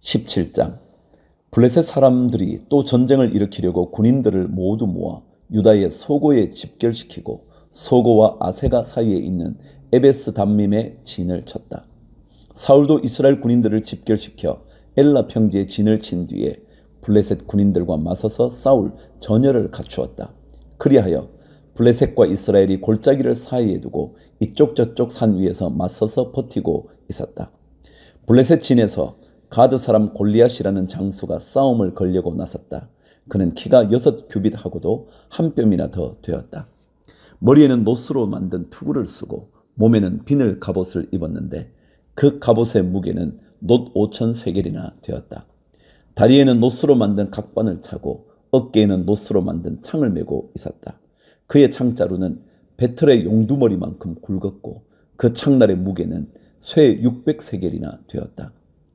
17장. 블레셋 사람들이 또 전쟁을 일으키려고 군인들을 모두 모아 유다의 소고에 집결시키고 소고와 아세가 사이에 있는 에베스 담밈에 진을 쳤다. 사울도 이스라엘 군인들을 집결시켜 엘라 평지에 진을 친 뒤에 블레셋 군인들과 맞서서 싸울 전열을 갖추었다. 그리하여 블레셋과 이스라엘이 골짜기를 사이에 두고 이쪽 저쪽 산 위에서 맞서서 버티고 있었다. 블레셋 진에서 가드 사람 골리앗이라는 장수가 싸움을 걸려고 나섰다. 그는 키가 6규빗하고도 한 뼘이나 더 되었다. 머리에는 노스로 만든 투구를 쓰고 몸에는 비늘 갑옷을 입었는데 그 갑옷의 무게는 놋 5,000세겔이나 되었다. 다리에는 노스로 만든 각반을 차고 어깨에는 노스로 만든 창을 메고 있었다. 그의 창자루는 배틀의 용두머리만큼 굵었고 그 창날의 무게는 쇠 600세겔이나 되었다.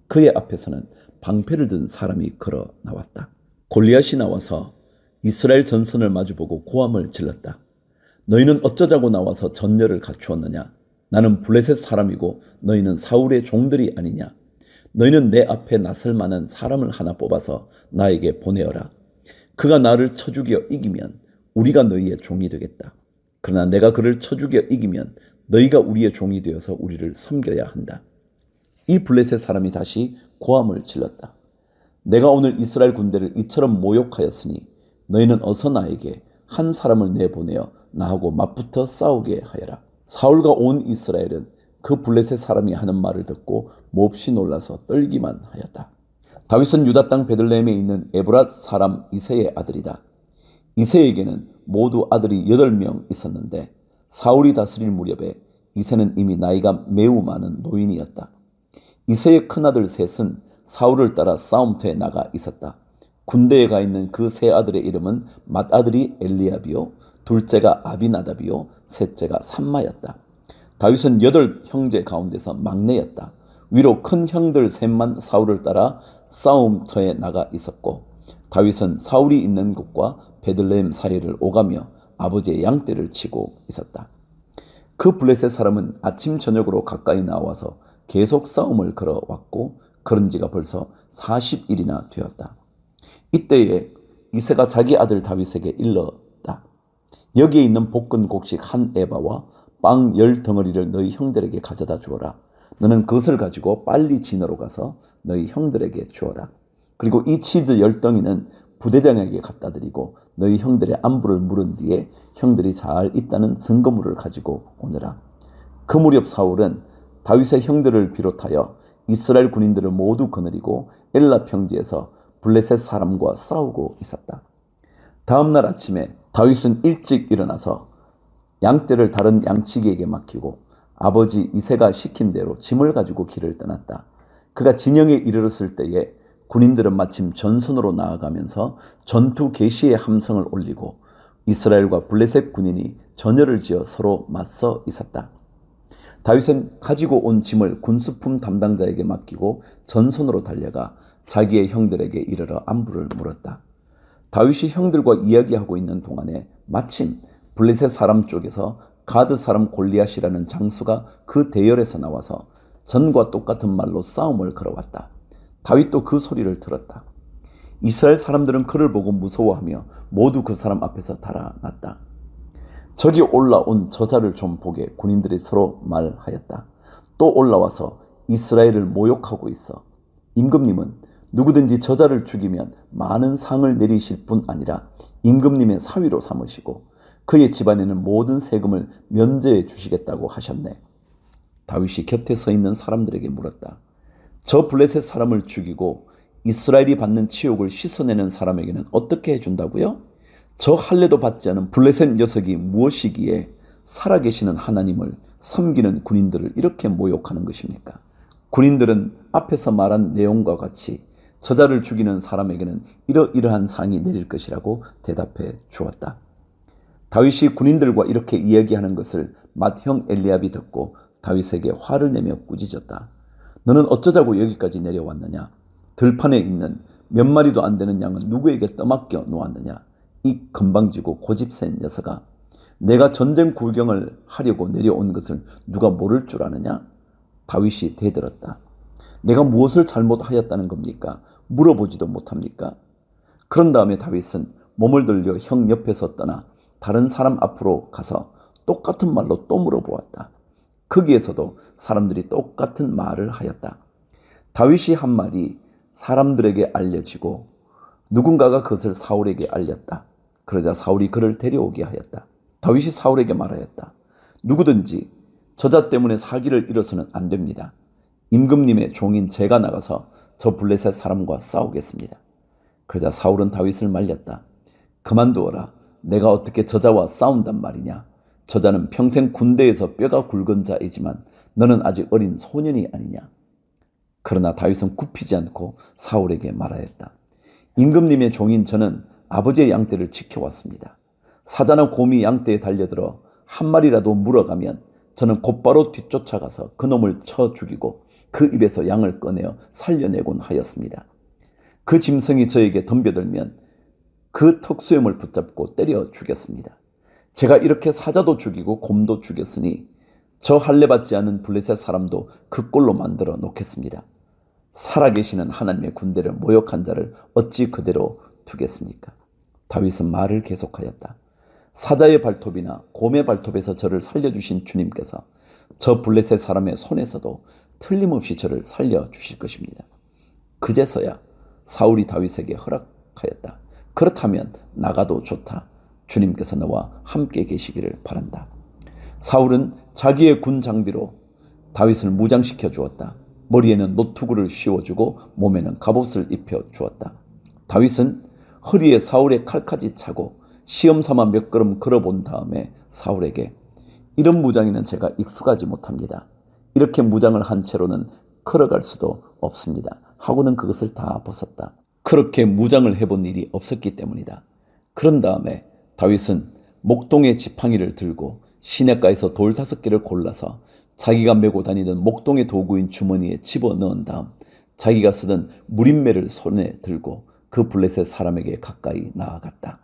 그의 앞에서는 방패를 든 사람이 걸어 나왔다. 골리앗이 나와서 이스라엘 전선을 마주보고 고함을 질렀다. 너희는 어쩌자고 나와서 전열을 갖추었느냐? 나는 블레셋 사람이고 너희는 사울의 종들이 아니냐? 너희는 내 앞에 나설 만한 사람을 하나 뽑아서 나에게 보내어라. 그가 나를 쳐 죽여 이기면 우리가 너희의 종이 되겠다. 그러나 내가 그를 쳐 죽여 이기면 너희가 우리의 종이 되어서 우리를 섬겨야 한다. 이 블레셋 사람이 다시 고함을 질렀다. 내가 오늘 이스라엘 군대를 이처럼 모욕하였으니 너희는 어서 나에게 한 사람을 내보내어 나하고 맞붙어 싸우게 하여라. 사울과 온 이스라엘은 그 블레셋 사람이 하는 말을 듣고 몹시 놀라서 떨기만 하였다. 다윗은 유다 땅 베들레헴에 있는 에브랏 사람 이새의 아들이다. 이새에게는 모두 아들이 8명 있었는데 사울이 다스릴 무렵에 이새는 이미 나이가 매우 많은 노인이었다. 이새의 큰아들 셋은 사울을 따라 싸움터에 나가 있었다. 군대에 가 있는 그 세 아들의 이름은 맏아들이 엘리압이요, 둘째가 아비나답이요, 셋째가 삼마였다. 다윗은 8형제 가운데서 막내였다. 위로 큰 형들 셋만 사울을 따라 싸움터에 나가 있었고 다윗은 사울이 있는 곳과 베들레헴 사이를 오가며 아버지의 양떼를 치고 있었다. 그 블레셋 사람은 아침 저녁으로 가까이 나와서 계속 싸움을 걸어왔고 그런 지가 벌써 40일이나 되었다. 이때에 이새가 자기 아들 다윗에게 일렀다. 여기에 있는 볶은 곡식 한 에바와 빵 10덩어리를 너희 형들에게 가져다 주어라. 너는 그것을 가지고 빨리 진으로 가서 너희 형들에게 주어라. 그리고 이 치즈 10덩이는 부대장에게 갖다 드리고 너희 형들의 안부를 물은 뒤에 형들이 잘 있다는 증거물을 가지고 오너라. 그 무렵 사울은 다윗의 형들을 비롯하여 이스라엘 군인들을 모두 거느리고 엘라 평지에서 블레셋 사람과 싸우고 있었다. 다음 날 아침에 다윗은 일찍 일어나서 양떼를 다른 양치기에게 맡기고 아버지 이새가 시킨 대로 짐을 가지고 길을 떠났다. 그가 진영에 이르렀을 때에 군인들은 마침 전선으로 나아가면서 전투 개시의 함성을 올리고 이스라엘과 블레셋 군인이 전열을 지어 서로 맞서 있었다. 다윗은 가지고 온 짐을 군수품 담당자에게 맡기고 전선으로 달려가 자기의 형들에게 이르러 안부를 물었다. 다윗이 형들과 이야기하고 있는 동안에 마침 블레셋 사람 쪽에서 가드 사람 골리앗이라는 장수가 그 대열에서 나와서 전과 똑같은 말로 싸움을 걸어왔다. 다윗도 그 소리를 들었다. 이스라엘 사람들은 그를 보고 무서워하며 모두 그 사람 앞에서 달아났다. 저기 올라온 저자를 좀 보게 군인들이 서로 말하였다. 또 올라와서 이스라엘을 모욕하고 있어. 임금님은 누구든지 저자를 죽이면 많은 상을 내리실 뿐 아니라 임금님의 사위로 삼으시고 그의 집안에는 모든 세금을 면제해 주시겠다고 하셨네. 다윗이 곁에 서 있는 사람들에게 물었다. 저 블레셋 사람을 죽이고 이스라엘이 받는 치욕을 씻어내는 사람에게는 어떻게 해준다고요? 저 할례도 받지 않은 블레셋 녀석이 무엇이기에 살아계시는 하나님을 섬기는 군인들을 이렇게 모욕하는 것입니까? 군인들은 앞에서 말한 내용과 같이 저자를 죽이는 사람에게는 이러이러한 상이 내릴 것이라고 대답해 주었다. 다윗이 군인들과 이렇게 이야기하는 것을 맏형 엘리압이 듣고 다윗에게 화를 내며 꾸짖었다. 너는 어쩌자고 여기까지 내려왔느냐? 들판에 있는 몇 마리도 안 되는 양은 누구에게 떠맡겨 놓았느냐? 이 건방지고 고집센 녀석아, 내가 전쟁 구경을 하려고 내려온 것을 누가 모를 줄 아느냐? 다윗이 대들었다. 내가 무엇을 잘못하였다는 겁니까? 물어보지도 못합니까? 그런 다음에 다윗은 몸을 돌려 형 옆에서 떠나 다른 사람 앞으로 가서 똑같은 말로 또 물어보았다. 거기에서도 사람들이 똑같은 말을 하였다. 다윗이 한 말이 사람들에게 알려지고 누군가가 그것을 사울에게 알렸다. 그러자 사울이 그를 데려오게 하였다. 다윗이 사울에게 말하였다. 누구든지 저자 때문에 사기를 잃어서는 안 됩니다. 임금님의 종인 제가 나가서 저 블레셋 사람과 싸우겠습니다. 그러자 사울은 다윗을 말렸다. 그만두어라. 내가 어떻게 저자와 싸운단 말이냐. 저자는 평생 군대에서 뼈가 굵은 자이지만 너는 아직 어린 소년이 아니냐. 그러나 다윗은 굽히지 않고 사울에게 말하였다. 임금님의 종인 저는 아버지의 양떼를 지켜왔습니다. 사자나 곰이 양떼에 달려들어 한 마리라도 물어가면 저는 곧바로 뒤쫓아가서 그 놈을 쳐 죽이고 그 입에서 양을 꺼내어 살려내곤 하였습니다. 그 짐승이 저에게 덤벼들면 그 턱수염을 붙잡고 때려 죽였습니다. 제가 이렇게 사자도 죽이고 곰도 죽였으니 저 할례받지 않은 블레셋 사람도 그 꼴로 만들어 놓겠습니다. 살아계시는 하나님의 군대를 모욕한 자를 어찌 그대로 두겠습니까? 다윗은 말을 계속하였다. 사자의 발톱이나 곰의 발톱에서 저를 살려주신 주님께서 저 블레셋 사람의 손에서도 틀림없이 저를 살려주실 것입니다. 그제서야 사울이 다윗에게 허락하였다. 그렇다면 나가도 좋다. 주님께서 너와 함께 계시기를 바란다. 사울은 자기의 군 장비로 다윗을 무장시켜 주었다. 머리에는 노투구를 씌워주고 몸에는 갑옷을 입혀 주었다. 다윗은 허리에 사울의 칼까지 차고 시험삼아 몇 걸음 걸어본 다음에 사울에게 이런 무장에는 제가 익숙하지 못합니다. 이렇게 무장을 한 채로는 걸어갈 수도 없습니다. 하고는 그것을 다 벗었다. 그렇게 무장을 해본 일이 없었기 때문이다. 그런 다음에 다윗은 목동의 지팡이를 들고 시냇가에서 돌 5개를 골라서 자기가 메고 다니던 목동의 도구인 주머니에 집어넣은 다음 자기가 쓰던 무림매를 손에 들고 그 블레셋 사람에게 가까이 나아갔다.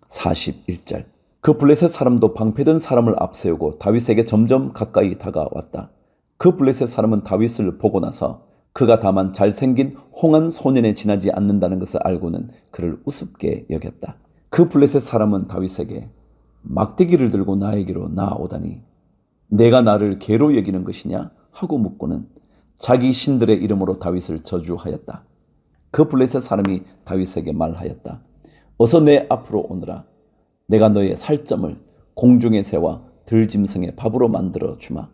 41절. 그 블레셋 사람도 방패든 사람을 앞세우고 다윗에게 점점 가까이 다가왔다. 그 블레셋 사람은 다윗을 보고 나서 그가 다만 잘생긴 홍한 소년에 지나지 않는다는 것을 알고는 그를 우습게 여겼다. 그 블레셋 사람은 다윗에게 막대기를 들고 나에게로 나아오다니 내가 나를 개로 여기는 것이냐 하고 묻고는 자기 신들의 이름으로 다윗을 저주하였다. 그 블레셋 사람이 다윗에게 말하였다. 어서 내 앞으로 오너라. 내가 너의 살점을 공중의 새와 들짐승의 밥으로 만들어 주마.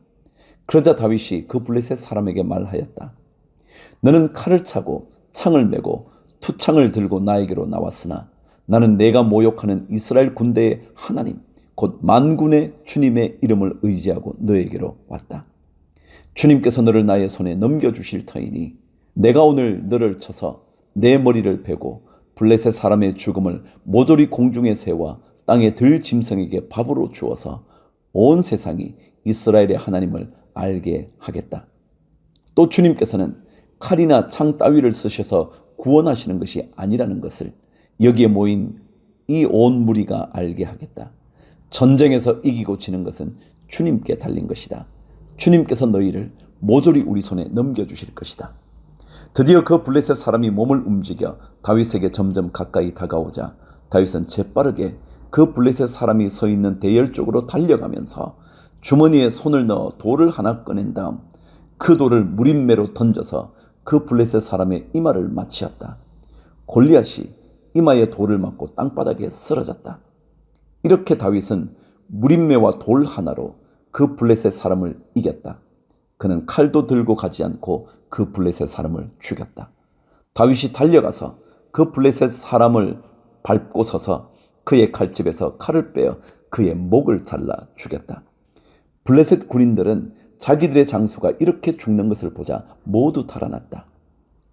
그러자 다윗이 그 블레셋 사람에게 말하였다. 너는 칼을 차고 창을 메고 투창을 들고 나에게로 나왔으나 나는 내가 모욕하는 이스라엘 군대의 하나님 곧 만군의 주님의 이름을 의지하고 너에게로 왔다. 주님께서 너를 나의 손에 넘겨주실 터이니 내가 오늘 너를 쳐서 내 머리를 베고 블레셋 사람의 죽음을 모조리 공중의 새와 땅의 들짐승에게 밥으로 주어서 온 세상이 이스라엘의 하나님을 알게 하겠다. 또 주님께서는 칼이나 창 따위를 쓰셔서 구원하시는 것이 아니라는 것을 여기에 모인 이 온 무리가 알게 하겠다. 전쟁에서 이기고 지는 것은 주님께 달린 것이다. 주님께서 너희를 모조리 우리 손에 넘겨주실 것이다. 드디어 그 블레셋 사람이 몸을 움직여 다윗에게 점점 가까이 다가오자 다윗은 재빠르게 그 블레셋 사람이 서 있는 대열 쪽으로 달려가면서 주머니에 손을 넣어 돌을 하나 꺼낸 다음 그 돌을 무림매로 던져서 그 블레셋 사람의 이마를 맞추었다. 골리앗이 이마에 돌을 맞고 땅바닥에 쓰러졌다. 이렇게 다윗은 무림매와 돌 하나로 그 블레셋 사람을 이겼다. 그는 칼도 들고 가지 않고 그 블레셋 사람을 죽였다. 다윗이 달려가서 그 블레셋 사람을 밟고 서서 그의 칼집에서 칼을 빼어 그의 목을 잘라 죽였다. 블레셋 군인들은 자기들의 장수가 이렇게 죽는 것을 보자 모두 달아났다.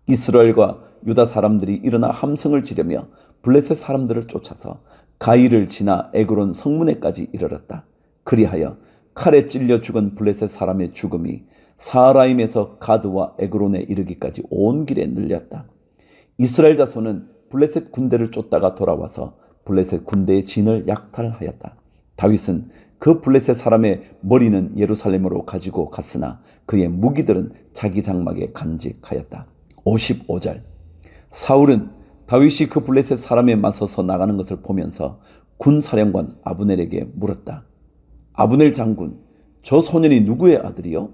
이스라엘과 유다 사람들이 일어나 함성을 지르며 블레셋 사람들을 쫓아서 가이를 지나 에그론 성문에까지 이르렀다. 그리하여 칼에 찔려 죽은 블레셋 사람의 죽음이 사하라임에서 가드와 에그론에 이르기까지 온 길에 늘렸다. 이스라엘 자손은 블레셋 군대를 쫓다가 돌아와서 블레셋 군대의 진을 약탈하였다. 다윗은 그 블레셋 사람의 머리는 예루살렘으로 가지고 갔으나 그의 무기들은 자기 장막에 간직하였다. 55절. 사울은 다윗이 그 블레셋 사람에 맞서서 나가는 것을 보면서 군사령관 아브넬에게 물었다. 아브넬 장군, 저 소년이 누구의 아들이요?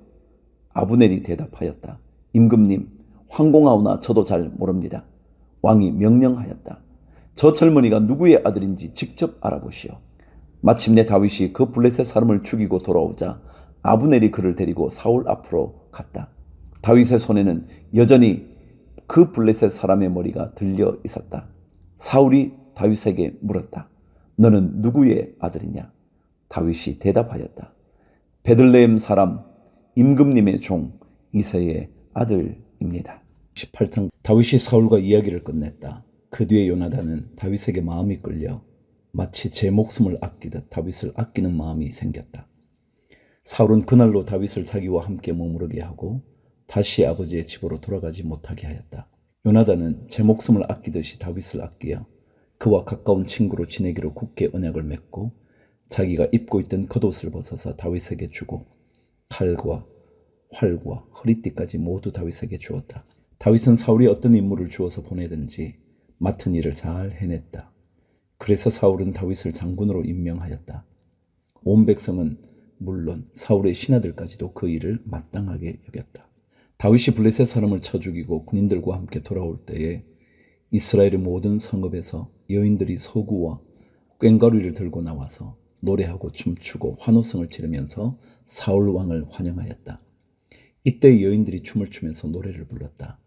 아브넬이 대답하였다. 임금님, 황공하오나 저도 잘 모릅니다. 왕이 명령하였다. 저 젊은이가 누구의 아들인지 직접 알아보시오. 마침내 다윗이 그 블레셋 사람을 죽이고 돌아오자 아브넬이 그를 데리고 사울 앞으로 갔다. 다윗의 손에는 여전히 그 블레셋 사람의 머리가 들려 있었다. 사울이 다윗에게 물었다. 너는 누구의 아들이냐? 다윗이 대답하였다. 베들레헴 사람 임금님의 종 이새의 아들입니다. 18장. 다윗이 사울과 이야기를 끝냈다. 그 뒤에 요나단은 다윗에게 마음이 끌려 마치 제 목숨을 아끼듯 다윗을 아끼는 마음이 생겼다. 사울은 그날로 다윗을 자기와 함께 머무르게 하고 다시 아버지의 집으로 돌아가지 못하게 하였다. 요나단은 제 목숨을 아끼듯이 다윗을 아끼어 그와 가까운 친구로 지내기로 굳게 언약을 맺고 자기가 입고 있던 겉옷을 벗어서 다윗에게 주고 칼과 활과 허리띠까지 모두 다윗에게 주었다. 다윗은 사울이 어떤 임무를 주어서 보내든지 맡은 일을 잘 해냈다. 그래서 사울은 다윗을 장군으로 임명하였다. 온 백성은 물론 사울의 신하들까지도 그 일을 마땅하게 여겼다. 다윗이 블레셋 사람을 쳐 죽이고 군인들과 함께 돌아올 때에 이스라엘의 모든 성읍에서 여인들이 소구와 꽹과리를 들고 나와서 노래하고 춤추고 환호성을 지르면서 사울 왕을 환영하였다. 이때 여인들이 춤을 추면서 노래를 불렀다.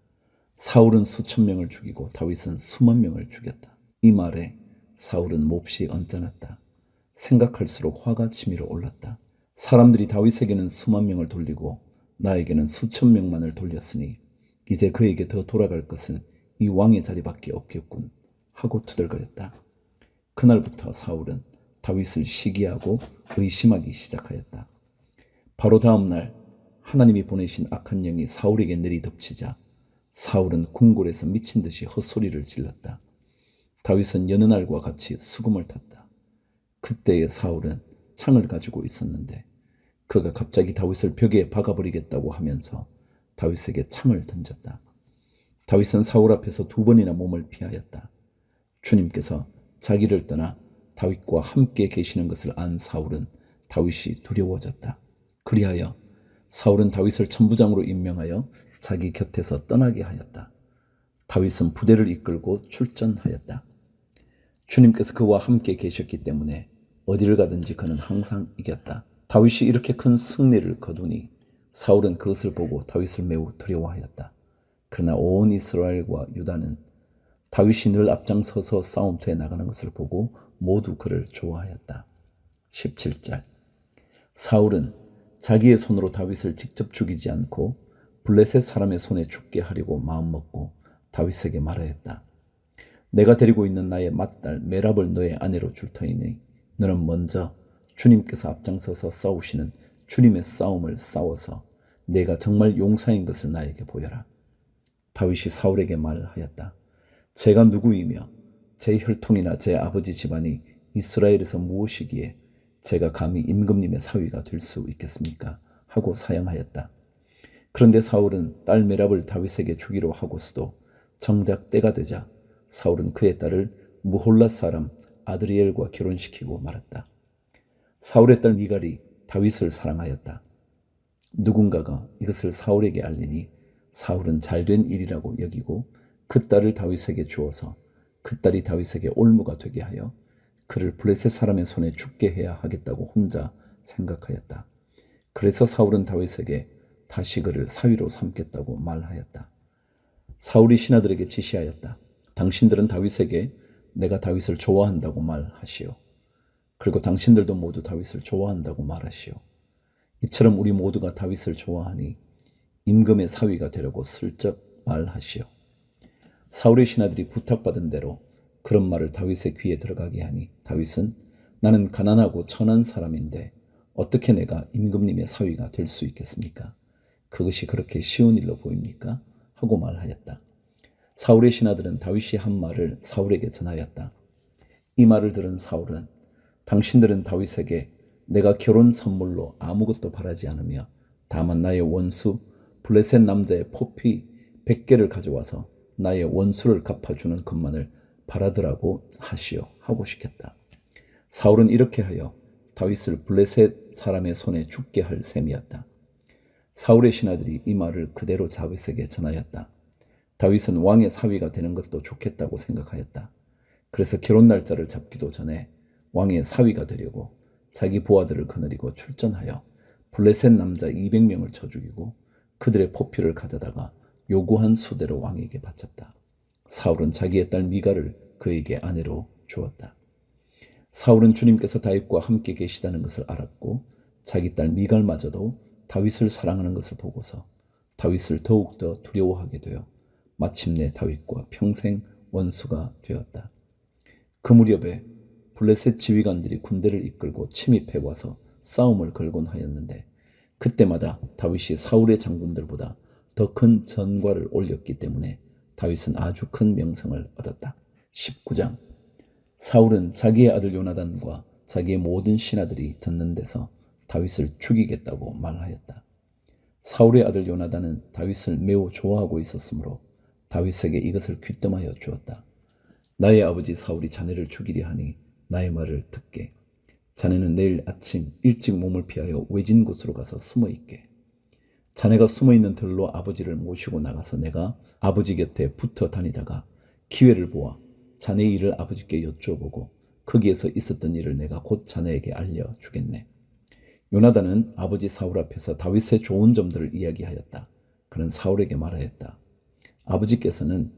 사울은 수천 명을 죽이고 다윗은 수만 명을 죽였다. 이 말에 사울은 몹시 언짢았다. 생각할수록 화가 치밀어 올랐다. 사람들이 다윗에게는 수만 명을 돌리고 나에게는 수천 명만을 돌렸으니 이제 그에게 더 돌아갈 것은 이 왕의 자리밖에 없겠군 하고 투덜거렸다. 그날부터 사울은 다윗을 시기하고 의심하기 시작하였다. 바로 다음 날 하나님이 보내신 악한 영이 사울에게 내리덮치자 사울은 궁궐에서 미친 듯이 헛소리를 질렀다. 다윗은 여느 날과 같이 수금을 탔다. 그때의 사울은 창을 가지고 있었는데 그가 갑자기 다윗을 벽에 박아버리겠다고 하면서 다윗에게 창을 던졌다. 다윗은 사울 앞에서 2번이나 몸을 피하였다. 주님께서 자기를 떠나 다윗과 함께 계시는 것을 안 사울은 다윗이 두려워졌다. 그리하여 사울은 다윗을 천부장으로 임명하여 자기 곁에서 떠나게 하였다. 다윗은 부대를 이끌고 출전하였다. 주님께서 그와 함께 계셨기 때문에 어디를 가든지 그는 항상 이겼다. 다윗이 이렇게 큰 승리를 거두니 사울은 그것을 보고 다윗을 매우 두려워하였다. 그러나 온 이스라엘과 유다는 다윗이 늘 앞장서서 싸움터에 나가는 것을 보고 모두 그를 좋아하였다. 17절. 사울은 자기의 손으로 다윗을 직접 죽이지 않고 블레셋 사람의 손에 죽게 하려고 마음먹고 다윗에게 말하였다. 내가 데리고 있는 나의 맏딸 메랍을 너의 아내로 줄 터이니 너는 먼저 주님께서 앞장서서 싸우시는 주님의 싸움을 싸워서 내가 정말 용사인 것을 나에게 보여라. 다윗이 사울에게 말하였다. 제가 누구이며 제 혈통이나 제 아버지 집안이 이스라엘에서 무엇이기에 제가 감히 임금님의 사위가 될 수 있겠습니까? 하고 사양하였다. 그런데 사울은 딸 메랍을 다윗에게 주기로 하고서도 정작 때가 되자 사울은 그의 딸을 무홀랏 사람 아드리엘과 결혼시키고 말았다. 사울의 딸 미갈이 다윗을 사랑하였다. 누군가가 이것을 사울에게 알리니 사울은 잘된 일이라고 여기고 그 딸을 다윗에게 주어서 그 딸이 다윗에게 올무가 되게 하여 그를 블레셋 사람의 손에 죽게 해야 하겠다고 혼자 생각하였다. 그래서 사울은 다윗에게 다시 그를 사위로 삼겠다고 말하였다. 사울이 신하들에게 지시하였다. 당신들은 다윗에게 내가 다윗을 좋아한다고 말하시오. 그리고 당신들도 모두 다윗을 좋아한다고 말하시오. 이처럼 우리 모두가 다윗을 좋아하니 임금의 사위가 되려고 슬쩍 말하시오. 사울의 신하들이 부탁받은 대로 그런 말을 다윗의 귀에 들어가게 하니 다윗은 나는 가난하고 천한 사람인데 어떻게 내가 임금님의 사위가 될 수 있겠습니까? 그것이 그렇게 쉬운 일로 보입니까? 하고 말하였다. 사울의 신하들은 다윗이 한 말을 사울에게 전하였다. 이 말을 들은 사울은 당신들은 다윗에게 내가 결혼 선물로 아무것도 바라지 않으며 다만 나의 원수 블레셋 남자의 포피 100개를 가져와서 나의 원수를 갚아주는 것만을 바라더라고 하시오 하고 시켰다. 사울은 이렇게 하여 다윗을 블레셋 사람의 손에 죽게 할 셈이었다. 사울의 신하들이 이 말을 그대로 다윗에게 전하였다. 다윗은 왕의 사위가 되는 것도 좋겠다고 생각하였다. 그래서 결혼 날짜를 잡기도 전에 왕의 사위가 되려고 자기 부하들을 거느리고 출전하여 블레셋 남자 200명을 쳐 죽이고 그들의 포피를 가져다가 요구한 수대로 왕에게 바쳤다. 사울은 자기의 딸 미갈을 그에게 아내로 주었다. 사울은 주님께서 다윗과 함께 계시다는 것을 알았고 자기 딸 미갈마저도 다윗을 사랑하는 것을 보고서 다윗을 더욱더 두려워하게 되어 마침내 다윗과 평생 원수가 되었다. 그 무렵에 블레셋 지휘관들이 군대를 이끌고 침입해 와서 싸움을 걸곤 하였는데 그때마다 다윗이 사울의 장군들보다 더 큰 전과를 올렸기 때문에 다윗은 아주 큰 명성을 얻었다. 19장 사울은 자기의 아들 요나단과 자기의 모든 신하들이 듣는 데서 다윗을 죽이겠다고 말하였다. 사울의 아들 요나단은 다윗을 매우 좋아하고 있었으므로 다윗에게 이것을 귀뜸하여 주었다. 나의 아버지 사울이 자네를 죽이려 하니 나의 말을 듣게. 자네는 내일 아침 일찍 몸을 피하여 외진 곳으로 가서 숨어 있게. 자네가 숨어 있는 들로 아버지를 모시고 나가서 내가 아버지 곁에 붙어 다니다가 기회를 보아 자네의 일을 아버지께 여쭤보고 거기에서 있었던 일을 내가 곧 자네에게 알려주겠네. 요나단은 아버지 사울 앞에서 다윗의 좋은 점들을 이야기하였다. 그는 사울에게 말하였다. 아버지께서는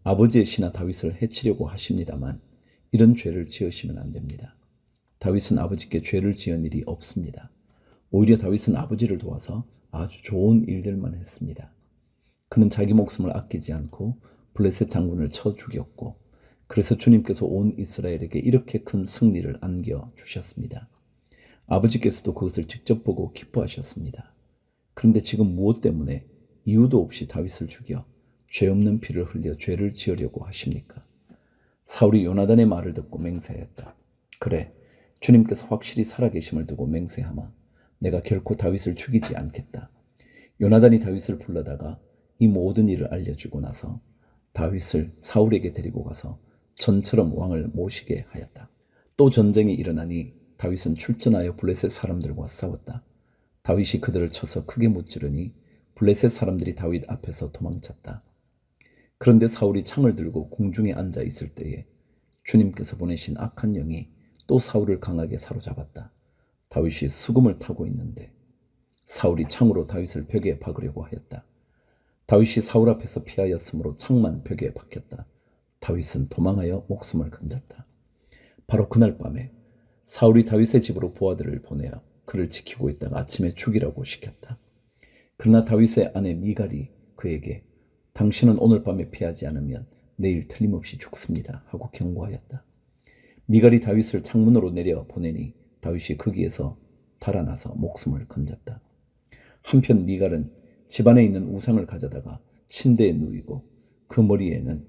아버지의 신하 다윗을 해치려고 하십니다만 이런 죄를 지으시면 안 됩니다. 다윗은 아버지께 죄를 지은 일이 없습니다. 오히려 다윗은 아버지를 도와서 아주 좋은 일들만 했습니다. 그는 자기 목숨을 아끼지 않고 블레셋 장군을 쳐 죽였고 그래서 주님께서 온 이스라엘에게 이렇게 큰 승리를 안겨주셨습니다. 아버지께서도 그것을 직접 보고 기뻐하셨습니다. 그런데 지금 무엇 때문에 이유도 없이 다윗을 죽여 죄 없는 피를 흘려 죄를 지으려고 하십니까? 사울이 요나단의 말을 듣고 맹세하였다. 그래, 주님께서 확실히 살아계심을 두고 맹세하마 내가 결코 다윗을 죽이지 않겠다. 요나단이 다윗을 불러다가 이 모든 일을 알려주고 나서 다윗을 사울에게 데리고 가서 전처럼 왕을 모시게 하였다. 또 전쟁이 일어나니 다윗은 출전하여 블레셋 사람들과 싸웠다. 다윗이 그들을 쳐서 크게 무찌르니 블레셋 사람들이 다윗 앞에서 도망쳤다. 그런데 사울이 창을 들고 궁중에 앉아 있을 때에 주님께서 보내신 악한 영이 또 사울을 강하게 사로잡았다. 다윗이 수금을 타고 있는데 사울이 창으로 다윗을 벽에 박으려고 하였다. 다윗이 사울 앞에서 피하였으므로 창만 벽에 박혔다. 다윗은 도망하여 목숨을 건졌다. 바로 그날 밤에 사울이 다윗의 집으로 부하들을 보내어 그를 지키고 있다가 아침에 죽이라고 시켰다. 그러나 다윗의 아내 미갈이 그에게 당신은 오늘 밤에 피하지 않으면 내일 틀림없이 죽습니다 하고 경고하였다. 미갈이 다윗을 창문으로 내려 보내니 다윗이 거기에서 달아나서 목숨을 건졌다. 한편 미갈은 집안에 있는 우상을 가져다가 침대에 누이고 그 머리에는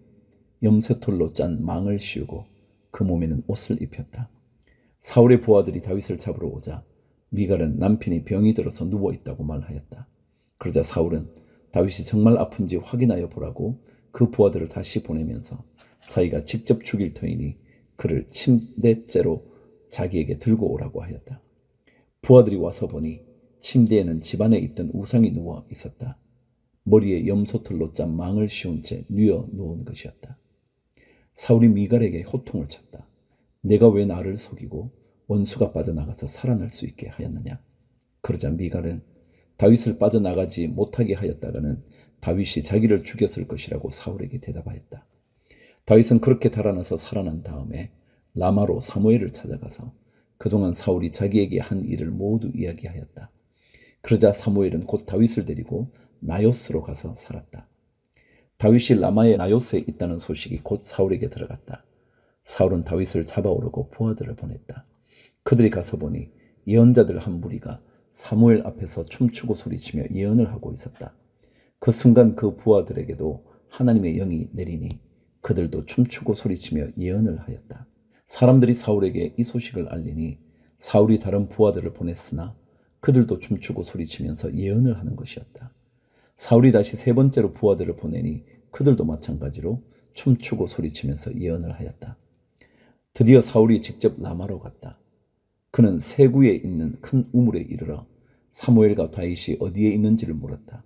염소털로 짠 망을 씌우고 그 몸에는 옷을 입혔다. 사울의 부하들이 다윗을 잡으러 오자 미갈은 남편이 병이 들어서 누워있다고 말하였다. 그러자 사울은 다윗이 정말 아픈지 확인하여 보라고 그 부하들을 다시 보내면서 자기가 직접 죽일 터이니 그를 침대째로 자기에게 들고 오라고 하였다. 부하들이 와서 보니 침대에는 집안에 있던 우상이 누워 있었다. 머리에 염소털로 짠 망을 씌운 채 뉘어 누운 것이었다. 사울이 미갈에게 호통을 쳤다. 내가 왜 나를 속이고 원수가 빠져나가서 살아날 수 있게 하였느냐. 그러자 미갈은 다윗을 빠져나가지 못하게 하였다가는 다윗이 자기를 죽였을 것이라고 사울에게 대답하였다. 다윗은 그렇게 달아나서 살아난 다음에 라마로 사무엘을 찾아가서 그동안 사울이 자기에게 한 일을 모두 이야기하였다. 그러자 사무엘은 곧 다윗을 데리고 나요스로 가서 살았다. 다윗이 라마의 나요스에 있다는 소식이 곧 사울에게 들어갔다. 사울은 다윗을 잡아오려고 부하들을 보냈다. 그들이 가서 보니 예언자들 한 무리가 사무엘 앞에서 춤추고 소리치며 예언을 하고 있었다. 그 순간 그 부하들에게도 하나님의 영이 내리니 그들도 춤추고 소리치며 예언을 하였다. 사람들이 사울에게 이 소식을 알리니 사울이 다른 부하들을 보냈으나 그들도 춤추고 소리치면서 예언을 하는 것이었다. 사울이 다시 세 번째로 부하들을 보내니 그들도 마찬가지로 춤추고 소리치면서 예언을 하였다. 드디어 사울이 직접 라마로 갔다. 그는 세구에 있는 큰 우물에 이르러 사무엘과 다윗이 어디에 있는지를 물었다.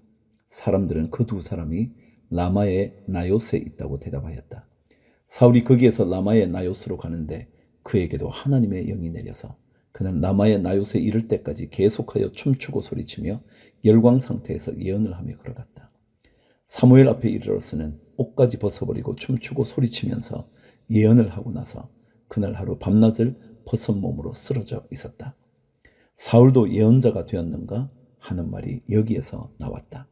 사람들은 그 두 사람이 라마의 나요스에 있다고 대답하였다. 사울이 거기에서 라마의 나요스로 가는데 그에게도 하나님의 영이 내려서 그는 라마의 나요스에 이를 때까지 계속하여 춤추고 소리치며 열광 상태에서 예언을 하며 걸어갔다. 사무엘 앞에 이르러서는 옷까지 벗어버리고 춤추고 소리치면서 예언을 하고 나서 그날 하루 밤낮을 벗은 몸으로 쓰러져 있었다. 사울도 예언자가 되었는가 하는 말이 여기에서 나왔다.